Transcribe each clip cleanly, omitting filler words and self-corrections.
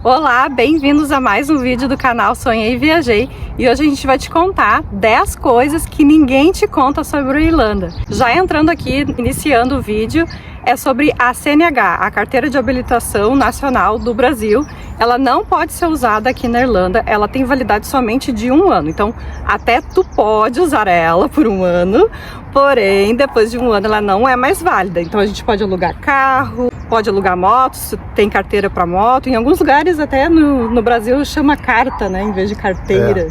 Olá, bem-vindos a mais um vídeo do canal Sonhei e Viajei. E hoje a gente vai te contar 10 coisas que ninguém te conta sobre a Irlanda. Já entrando aqui, iniciando o vídeo, é sobre a CNH, a Carteira de Habilitação Nacional do Brasil. Ela não pode ser usada aqui na Irlanda, ela tem validade somente de 1 ano. Então, até tu pode usar ela por 1 ano, porém, depois de 1 ano ela não é mais válida. Então, a gente pode alugar carro, pode alugar moto, se tem carteira para moto. Em alguns lugares, até no Brasil, chama carta, né, em vez de carteira.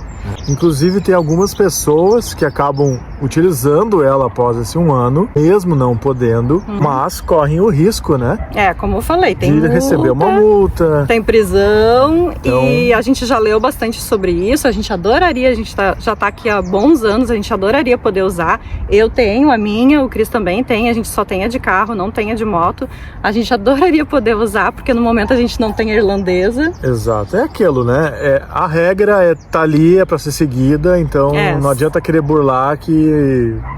Inclusive, tem algumas pessoas que acabam utilizando ela após esse 1 ano, mesmo não podendo, mas correm o risco, né? Como eu falei, tem de multa, receber uma multa, tem prisão, então... e a gente já leu bastante sobre isso. A gente adoraria, a gente já tá aqui há bons anos, a gente adoraria poder usar. Eu tenho a minha, o Cris também tem, a gente só tem a de carro, não tem a de moto. A gente adoraria poder usar, porque no momento a gente não tem a irlandesa. Exato, é aquilo, né? A regra tá ali, é para ser seguida, então não adianta querer burlar, que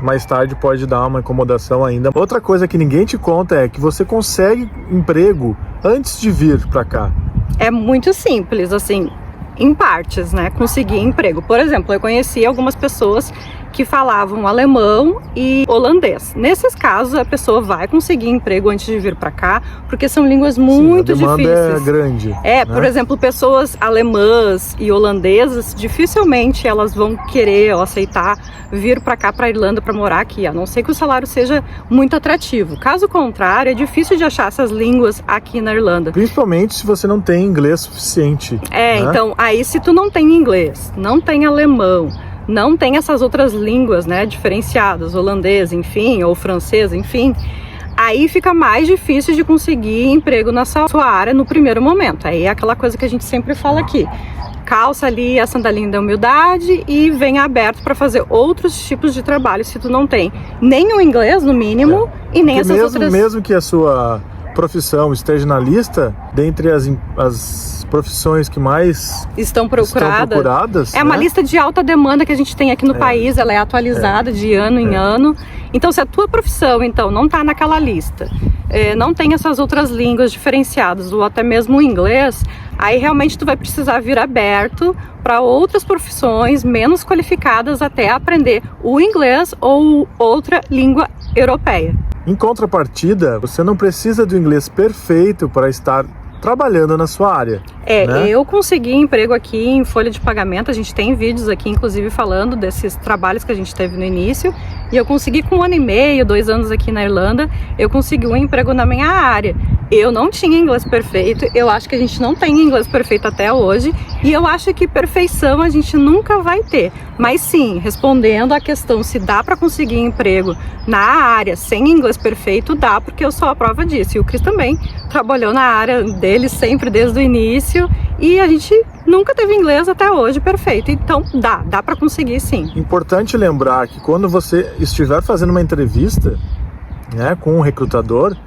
mais tarde pode dar uma incomodação ainda. Outra coisa que ninguém te conta é que você consegue emprego antes de vir para cá. É muito simples, assim, em partes, né? Conseguir emprego. Por exemplo, eu conheci algumas pessoas que falavam alemão e holandês. Nesses casos, a pessoa vai conseguir emprego antes de vir para cá, porque são línguas muito difíceis. A demanda é grande. Né? Por exemplo, pessoas alemãs e holandesas, dificilmente elas vão querer ou aceitar vir para cá, para a Irlanda, para morar aqui, a não ser que o salário seja muito atrativo. Caso contrário, é difícil de achar essas línguas aqui na Irlanda. Principalmente se você não tem inglês suficiente. Né? Então, aí se tu não tem inglês, não tem alemão, não tem essas outras línguas, né, diferenciadas, holandês, enfim, ou francês, enfim, aí fica mais difícil de conseguir emprego na sua área no primeiro momento. Aí é aquela coisa que a gente sempre fala aqui: calça ali a sandalinha da humildade e venha aberto para fazer outros tipos de trabalho se tu não tem nem o inglês, no mínimo, e nem essas outras... Mesmo que a sua profissão esteja na lista, dentre as profissões que mais estão procuradas, é uma lista de alta demanda que a gente tem aqui no país. Ela é atualizada de ano em ano. Então, se a tua profissão então não está naquela lista, não tem essas outras línguas diferenciadas, ou até mesmo o inglês, aí realmente tu vai precisar vir aberto para outras profissões menos qualificadas até aprender o inglês ou outra língua europeia. Em contrapartida, você não precisa do inglês perfeito para estar trabalhando na sua área. Né? Eu consegui emprego aqui em folha de pagamento. A gente tem vídeos aqui, inclusive, falando desses trabalhos que a gente teve no início. E eu consegui com 1 ano e meio, 2 anos aqui na Irlanda, eu consegui um emprego na minha área. Eu não tinha inglês perfeito, eu acho que a gente não tem inglês perfeito até hoje, e eu acho que perfeição a gente nunca vai ter. Mas sim, respondendo à questão se dá para conseguir emprego na área sem inglês perfeito, dá, porque eu sou a prova disso. E o Cris também trabalhou na área dele sempre desde o início, e a gente nunca teve inglês até hoje perfeito. Então dá para conseguir sim. Importante lembrar que quando você estiver fazendo uma entrevista, né, com um recrutador,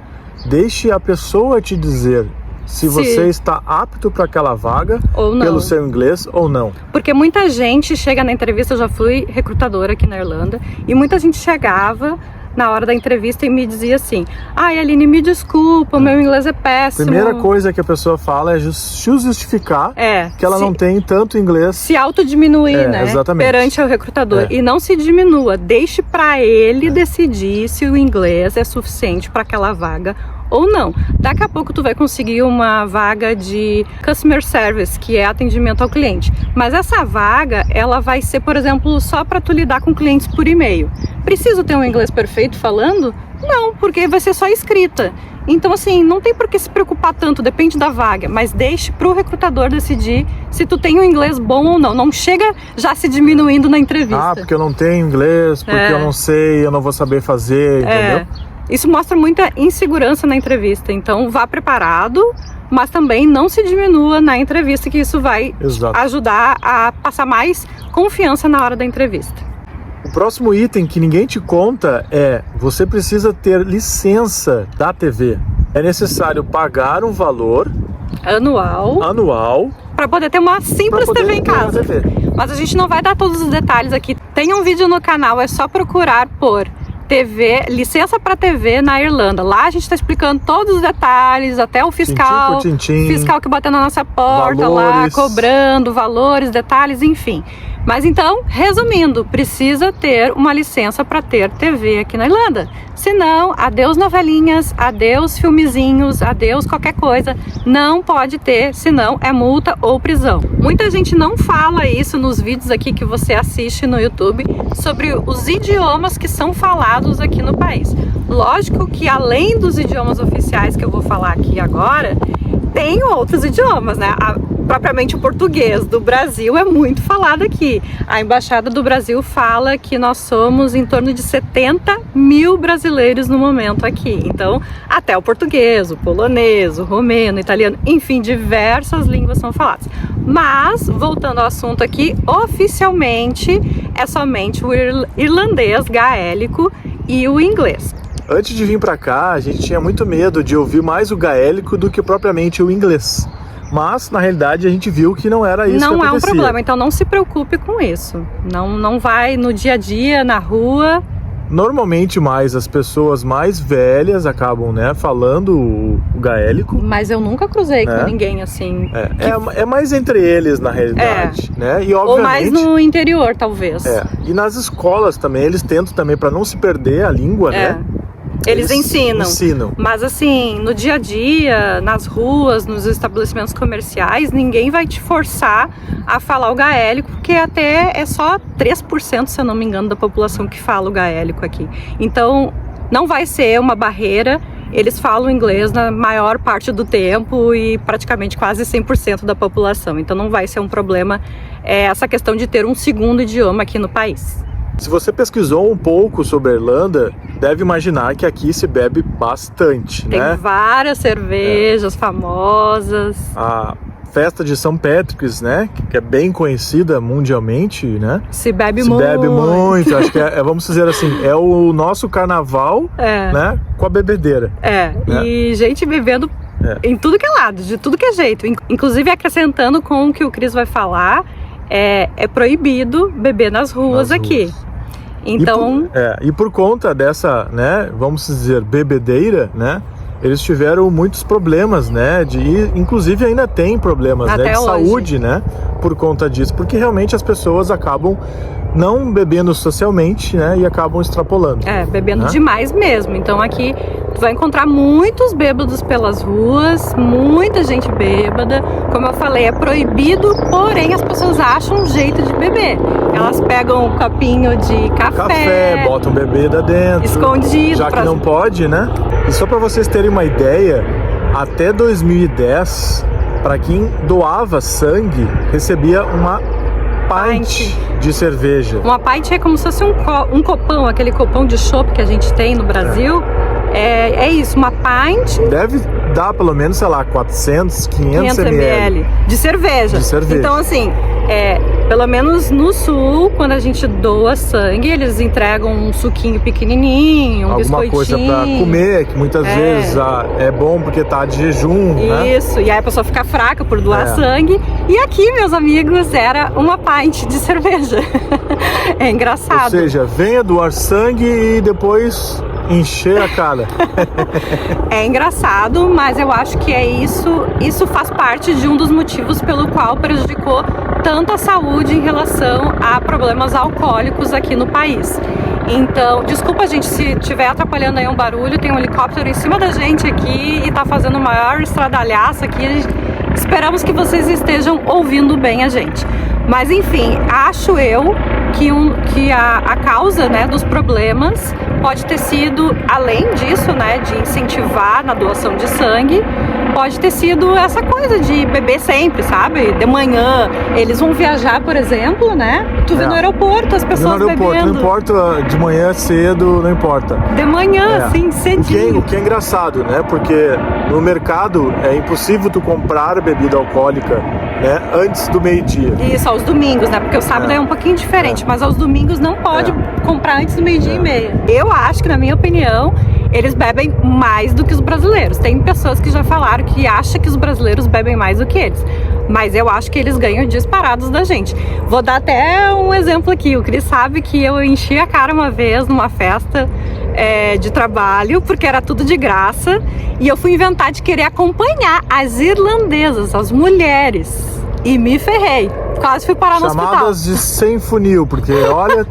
deixe a pessoa te dizer se você está apto para aquela vaga ou não, pelo seu inglês ou não. Porque muita gente chega na entrevista, eu já fui recrutadora aqui na Irlanda, e muita gente chegava na hora da entrevista e me dizia assim: ai, Aline, me desculpa, o meu inglês é péssimo. Primeira coisa que a pessoa fala é justificar que ela não tem tanto inglês. Se autodiminuir, né? Exatamente. Perante o recrutador. E não se diminua, deixe para ele decidir se o inglês é suficiente para aquela vaga ou não. Daqui a pouco tu vai conseguir uma vaga de Customer Service, que é atendimento ao cliente. Mas essa vaga, ela vai ser, por exemplo, só para tu lidar com clientes por e-mail. Preciso ter um inglês perfeito falando? Não, porque vai ser só escrita. Então, assim, não tem por que se preocupar tanto, depende da vaga, mas deixe pro recrutador decidir se tu tem um inglês bom ou não. Não chega já se diminuindo na entrevista. Porque eu não tenho inglês, porque eu não sei, eu não vou saber fazer, entendeu? Isso mostra muita insegurança na entrevista, então vá preparado, mas também não se diminua na entrevista, que isso vai ajudar a passar mais confiança na hora da entrevista. O próximo item que ninguém te conta é: você precisa ter licença da TV. É necessário pagar um valor anual para poder ter uma simples TV em casa. Mas a gente não vai dar todos os detalhes aqui. Tem um vídeo no canal, é só procurar por TV, licença para TV na Irlanda. Lá a gente está explicando todos os detalhes, até o fiscal, fiscal que bateu na nossa porta, valores, lá cobrando valores, detalhes, enfim. Mas então, resumindo, precisa ter uma licença para ter TV aqui na Irlanda. Senão, adeus novelinhas, adeus filmezinhos, adeus qualquer coisa. Não pode ter, senão é multa ou prisão. Muita gente não fala isso nos vídeos aqui que você assiste no YouTube sobre os idiomas que são falados aqui no país. Lógico que além dos idiomas oficiais que eu vou falar aqui agora, tem outros idiomas, né? Propriamente o português do Brasil é muito falado aqui. A Embaixada do Brasil fala que nós somos em torno de 70 mil brasileiros no momento aqui. Então, até o português, o polonês, o romeno, o italiano, enfim, diversas línguas são faladas. Mas, voltando ao assunto aqui, oficialmente é somente o irlandês gaélico e o inglês. Antes de vir para cá, a gente tinha muito medo de ouvir mais o gaélico do que propriamente o inglês. Mas, na realidade, a gente viu que não era isso que acontecia. Não é um problema, então não se preocupe com isso. Não vai no dia a dia, na rua. Normalmente, as pessoas mais velhas acabam, né, falando o gaélico. Mas eu nunca cruzei com ninguém assim. É mais entre eles, na realidade. Né? E, obviamente, ou mais no interior, talvez. E nas escolas também, eles tentam também, para não se perder a língua, né? Eles ensinam. Mas assim, no dia a dia, nas ruas, nos estabelecimentos comerciais, ninguém vai te forçar a falar o gaélico, porque até é só 3%, se eu não me engano, da população que fala o gaélico aqui. Então, não vai ser uma barreira. Eles falam inglês na maior parte do tempo e praticamente quase 100% da população. Então, não vai ser um problema essa questão de ter um segundo idioma aqui no país. Se você pesquisou um pouco sobre a Irlanda, deve imaginar que aqui se bebe bastante, né? Tem várias cervejas famosas. A festa de St. Patrick's, né? Que é bem conhecida mundialmente, né? Se bebe muito. Acho que vamos dizer assim, é o nosso carnaval, né? Com a bebedeira. E gente bebendo em tudo que é lado, de tudo que é jeito. Inclusive acrescentando com o que o Cris vai falar, é proibido beber nas ruas aqui. Então, e por conta dessa, né, vamos dizer, bebedeira, né, eles tiveram muitos problemas, né, inclusive ainda tem problemas, né, de saúde, né, por conta disso, porque realmente as pessoas acabam não bebendo socialmente, né, e acabam extrapolando. Bebendo demais mesmo. Então aqui tu vai encontrar muitos bêbados pelas ruas, muita gente bêbada. Como eu falei, é proibido, porém as pessoas acham um jeito de beber. Elas pegam um copinho de café, botam bebida dentro, escondido. Já que não pode, né? E só para vocês terem uma ideia, até 2010, para quem doava sangue, recebia uma pint de cerveja. Uma pint é como se fosse um copão, aquele copão de chopp que a gente tem no Brasil. É isso, uma pint. Deve dar pelo menos, sei lá, 400, 500 ml de cerveja. Então, assim, pelo menos no sul, quando a gente doa sangue, eles entregam um suquinho pequenininho, um biscoitinho. Alguma coisa pra comer, que muitas vezes é bom porque tá de jejum, né? Isso, e aí a pessoa fica fraca por doar sangue. E aqui, meus amigos, era uma pint de cerveja. É engraçado. Ou seja, venha doar sangue e depois encher a cara. É engraçado, mas eu acho que isso faz parte de um dos motivos pelo qual prejudicou tanto a saúde em relação a problemas alcoólicos aqui no país. Então, desculpa, gente, se estiver atrapalhando aí um barulho, tem um helicóptero em cima da gente aqui e tá fazendo o maior estradalhaço aqui. Esperamos que vocês estejam ouvindo bem a gente. Mas enfim, acho eu que a causa, né, dos problemas pode ter sido, além disso, né, de incentivar na doação de sangue, pode ter sido essa coisa de beber sempre, sabe? De manhã, eles vão viajar, por exemplo, né? Tu vê no aeroporto as pessoas bebendo. Não importa, de manhã cedo, não importa. De manhã, sim, cedinho. O que é engraçado, né? Porque no mercado é impossível tu comprar bebida alcoólica, né, antes do meio-dia. Isso, aos domingos, né? Porque o sábado é um pouquinho diferente, mas aos domingos não pode comprar antes do meio-dia e meia. Eu acho que, na minha opinião, eles bebem mais do que os brasileiros. Tem pessoas que já falaram que acham que os brasileiros bebem mais do que eles. Mas eu acho que eles ganham disparados da gente. Vou dar até um exemplo aqui. O Cris sabe que eu enchi a cara uma vez numa festa de trabalho, porque era tudo de graça, e eu fui inventar de querer acompanhar as irlandesas, as mulheres, e me ferrei. Quase fui parar no hospital. Chamadas de sem funil, porque olha...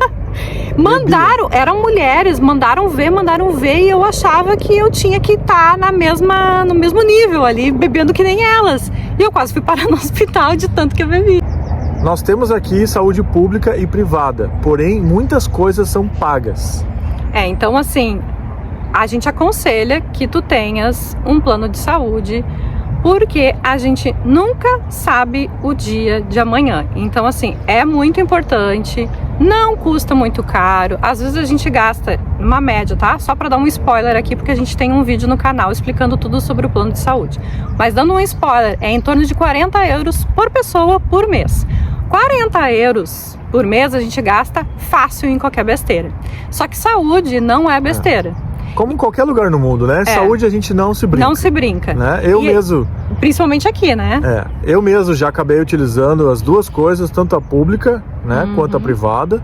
Mandaram, eram mulheres, mandaram ver, e eu achava que eu tinha que estar no mesmo nível ali, bebendo que nem elas. E eu quase fui parar no hospital de tanto que eu bebi. Nós temos aqui saúde pública e privada, porém muitas coisas são pagas. Então assim, a gente aconselha que tu tenhas um plano de saúde, porque a gente nunca sabe o dia de amanhã. Então assim, é muito importante, não custa muito caro. Às vezes a gente gasta uma média, tá? Só para dar um spoiler aqui, porque a gente tem um vídeo no canal explicando tudo sobre o plano de saúde. Mas dando um spoiler, é em torno de 40 euros por pessoa por mês. 40 euros por mês a gente gasta fácil em qualquer besteira. Só que saúde não é besteira. Como em qualquer lugar no mundo, né? Saúde a gente não se brinca. Não se brinca. Né? Eu mesmo... Principalmente aqui, né? Eu mesmo já acabei utilizando as duas coisas, tanto a pública, né, quanto a privada.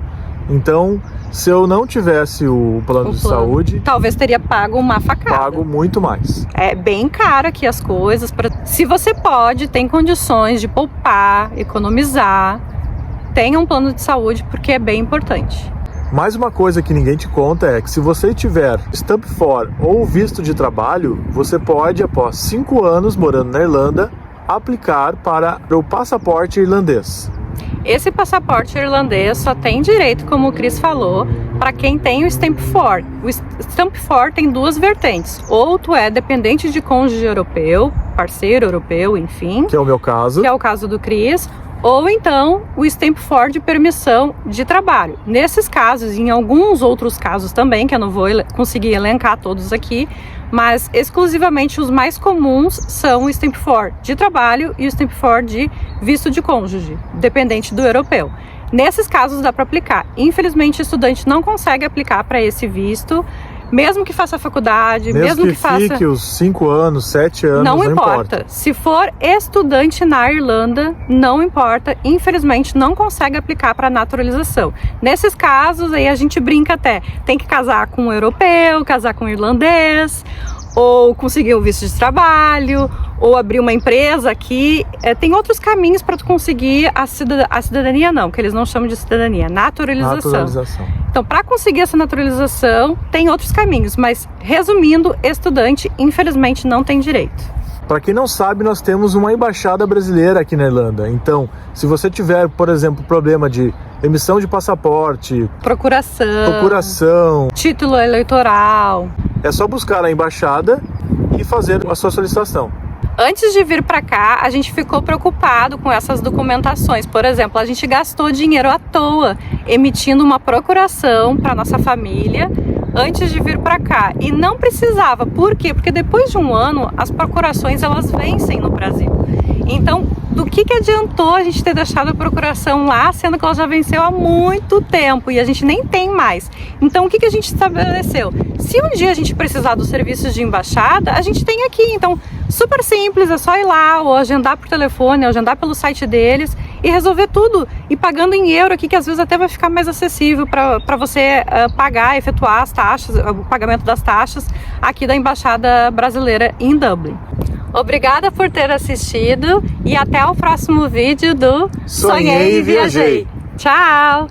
Então, se eu não tivesse o plano de saúde... Talvez teria pago uma facada. Pago muito mais. É bem caro aqui as coisas. Se você pode, tem condições de poupar, economizar, tenha um plano de saúde, porque é bem importante. Mais uma coisa que ninguém te conta é que se você tiver Stamp 4 ou visto de trabalho, você pode, após 5 anos morando na Irlanda, aplicar para o passaporte irlandês. Esse passaporte irlandês só tem direito, como o Cris falou, para quem tem o Stamp 4. O Stamp 4 tem duas vertentes. Ou tu é dependente de cônjuge europeu, parceiro europeu, enfim. Que é o meu caso. Que é o caso do Cris. Ou então o Stamp 4 de permissão de trabalho. Nesses casos, e em alguns outros casos também, que eu não vou conseguir elencar todos aqui, mas exclusivamente os mais comuns são o Stamp 4 de trabalho e o Stamp 4 de visto de cônjuge, dependente do europeu. Nesses casos dá para aplicar. Infelizmente, o estudante não consegue aplicar para esse visto, mesmo que faça faculdade, mesmo que faça... fique os 5 anos, 7 anos, não importa. Se for estudante na Irlanda, não importa. Infelizmente, não consegue aplicar para naturalização. Nesses casos, aí a gente brinca até. Tem que casar com um europeu, casar com um irlandês, ou conseguir um visto de trabalho, ou abrir uma empresa aqui. Tem outros caminhos para tu conseguir a cidadania, não, que eles não chamam de cidadania, naturalização. Então, para conseguir essa naturalização, tem outros caminhos, mas resumindo, estudante, infelizmente, não tem direito. Para quem não sabe, nós temos uma embaixada brasileira aqui na Irlanda. Então, se você tiver, por exemplo, problema de emissão de passaporte, procuração, título eleitoral, é só buscar a embaixada e fazer a sua solicitação. Antes de vir para cá, a gente ficou preocupado com essas documentações. Por exemplo, a gente gastou dinheiro à toa emitindo uma procuração para nossa família antes de vir para cá. E não precisava. Por quê? Porque depois de um ano, as procurações elas vencem no Brasil. Então, do que adiantou a gente ter deixado a procuração lá, sendo que ela já venceu há muito tempo e a gente nem tem mais? Então, o que a gente estabeleceu? Se um dia a gente precisar dos serviços de embaixada, a gente tem aqui. Então, super simples, é só ir lá ou agendar por telefone, ou agendar pelo site deles e resolver tudo. E pagando em euro aqui, que às vezes até vai ficar mais acessível para você pagar, efetuar as taxas, o pagamento das taxas aqui da Embaixada Brasileira em Dublin. Obrigada por ter assistido e até o próximo vídeo do Sonhei e Viajei. Tchau!